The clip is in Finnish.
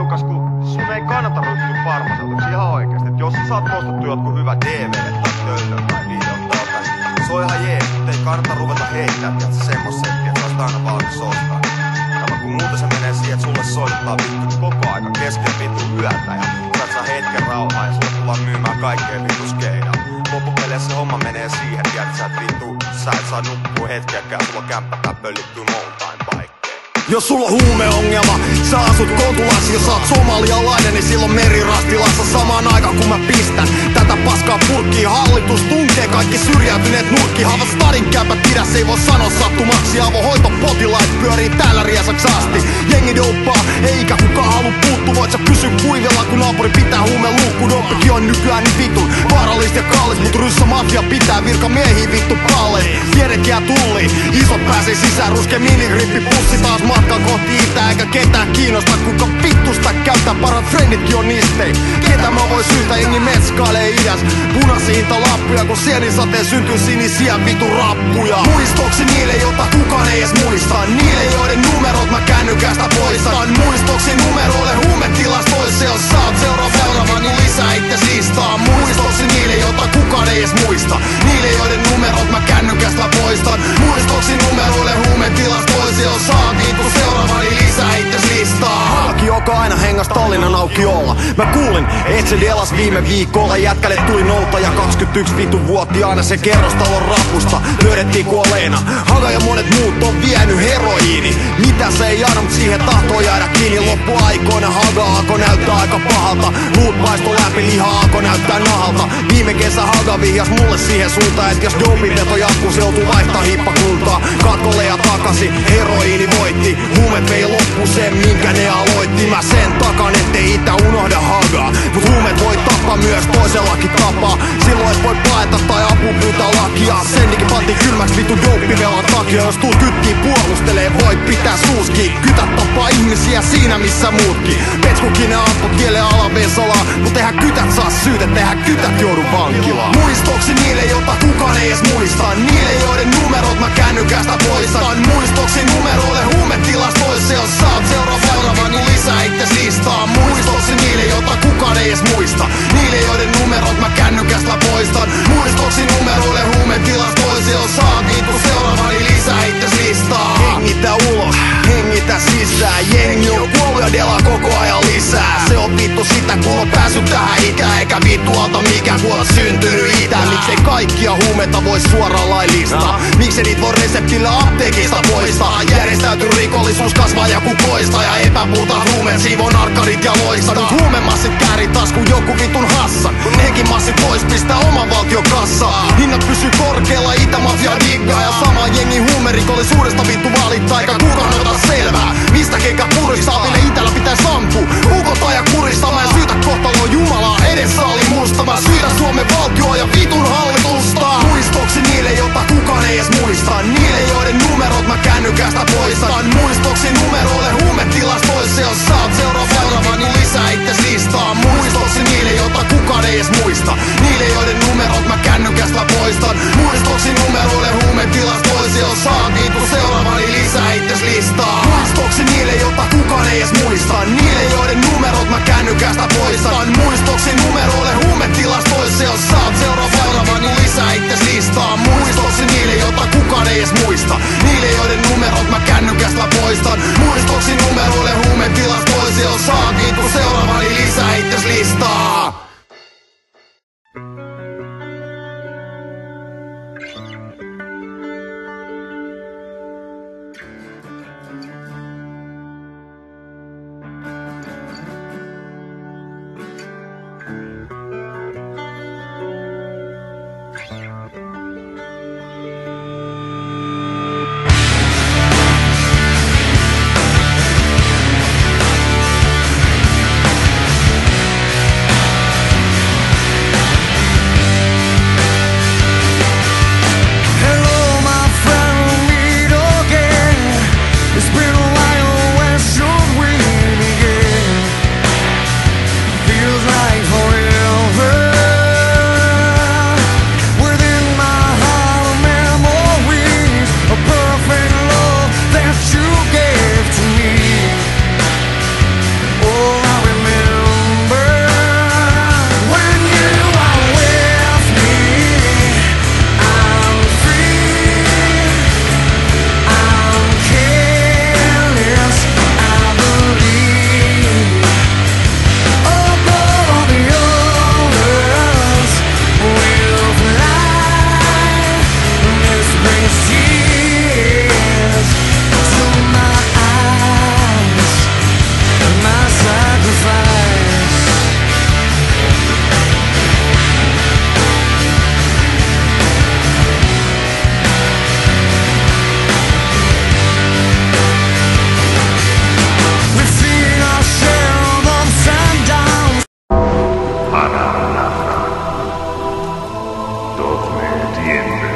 liukas, kun sun ei kannata ryhtyä farmaseutiksi ihan oikeesti. Et jos sä saat nostettu jotkut hyvät DVDt tai töitä tai videot täältä, niin se on ihan jees, mutta ei kannata ruveta heittää semmoset, että sä oot aina valmis ostaa. Kun muuten se menee siihen, että sulle soittaa vittu koko aika kesken vittu yötä ja sä et saa hetken rauhaa ja sulle tullaan myymään kaikkea vittu skeidaa. Loppupeleissä se homma menee siihen, että sä et saa nukkua hetkeäkään, sulla kämppä pöllittyy montain paikkaan. Jos sulla on huumeongelma, sä asut Kontulassa ja sä oot somalialainen, niin silloin merirastilassa samaan aikaan kun mä pistän tätä paskaa purkkiin. Hallitus tunkee kaikki syrjäytyneet nurkkiin. Havat stadin kämpät pidäs, ei voi sanoa sattumaksi. Avohoitopotilaat pyörii täällä riesaksi asti. Jengi douppaa, eikä kukaan halu puuttua. Voit sä pysyä kuivilla, kun naapuri pitää huumeluukku. Doppikin on nykyään niin vitun vaarallista ja kallis, mut ryssä mafia pitää virkamiehiä vittu palleis. Pienet jää tulliin, isot pääsee sisään. Ruskee minigrippipussi taas matkan kohti itää, eikä ketään kiinnosta kuka vittusta käyttää. Parat frenditkin on nistei. Ketä mä voi syytä, jengi metskailee idäs. Punaisia lappuja, kun sienisateen syntyy sinisiä vitu rappuja. Muistoksi niille, jota kukaan ei edes muista. Niille, joiden numerot mä kännykästä poistan. Muistoksi numeroille huumetilastoissa. Jos sä oot seuraava, niin lisää itse listaa. Muistoksi niille, jota kukaan ei edes muista. Niille, joiden numerot mä kännykästä poistan. Muistoksi numeroille huumetilastoissa. Jos sä oot vittu seuraava, niin lisää itse listaa. Halki, joka aina hengas Tallinnan aukiolla. Mä kuulin, et se delas viime viikolla. Jätkälle tuli nouta ja 21 vitun vuotiaana se kerrostalon rapusta löydettiin kuolleena. Haga ja monet muut on vienyt heroiini. Mitä se ei anna, mut siihen tahtoo jäädä kiinni. Loppuaikoina Haga alkoi näyttää aika pahalta. Luut paisto läpi, liha alkoi näyttää nahalta. Viime kesä Haga vihjas mulle siihen suuntaan, et jos dopinveto jatkuu, se joutuu vaihtaa hippakuntaa. Katkolle ja takasi, heroiini voitti. Huumet vei loppu sen, minkä ne aloitti. Mä sen takan, ettei itä unohda Hagaa. Mut huumet voi tappaa myös toisellakin tapaa. Silloin et voi paeta tai apu pyytää lakia. Sendikin pantiin kylmäks vitu douppivelan takia. Jos tuut kytkiin puolustelee, voit pitää suuski. Kytät tappaa ihmisiä siinä missä muutkin. Petskukinen amput kielen alavensalaa. Mut eihän kytät saa syytettä, eihän kytät joudu vankilaan. Muistoksi niille, jota kukaan ei edes muista. Niille, joiden numerot mä kännykästä poistan. Muistoksi numeroille huumetilastoissa. Jos sä oot seuraava, niin lisää itse listaa. Muistoksi niille, jota kukaan ei edes muista. Niille, joiden numerot mä kännykästä poistan. Muistoksi numeroille huumetilastoissa. Jos sä oot vittu seuraava, niin lisää itse listaa. Hengitä ulos, hengitä sisään. Jengi on kuollut ja delaa koko ajan lisää. Se on vittu sitä, kun on päässyt tähän ikään. Eikä vittu alta mikä kun on syntynyt itään. Miksei kaikkia huumeita voi suoraan laillistaa? Miksei niitä voi reseptillä apteekista poistaa? Järjestäyty rikollisuus kasvaa ja kukoista. Ja epäpuhtaat huumeet siivoo narkkarit ja loista. Nyt huumemassit käärii taas kun joku vitun hassan. Henkimassit pois pistää oman valtion kassaa. Hinnat pysyy korkealla, itämafia diggaa. Ja sama jengi huumerikollisuudesta vittu valittaa. Eikä kukaan ota selvää, mistä kenkä puristaa. Ville itellä pitää sampu, ukota ja kuristaa. Mä en syytä kohtaloa Jumalaa, edessä oli musta. Mä syytän Suomen valtioa ja vitun hallitusta. Muistoksi niille, jota kukaan ei edes muista. Niille, joiden numerot mä kännykästä poistan. Muistoksi numeroille huumetilastoissa. Jos sä oot seuraava, niin lisää itse listaa. Muistoksi niille, jota kukaan ei edes muista. Niille, joiden numerot siempre.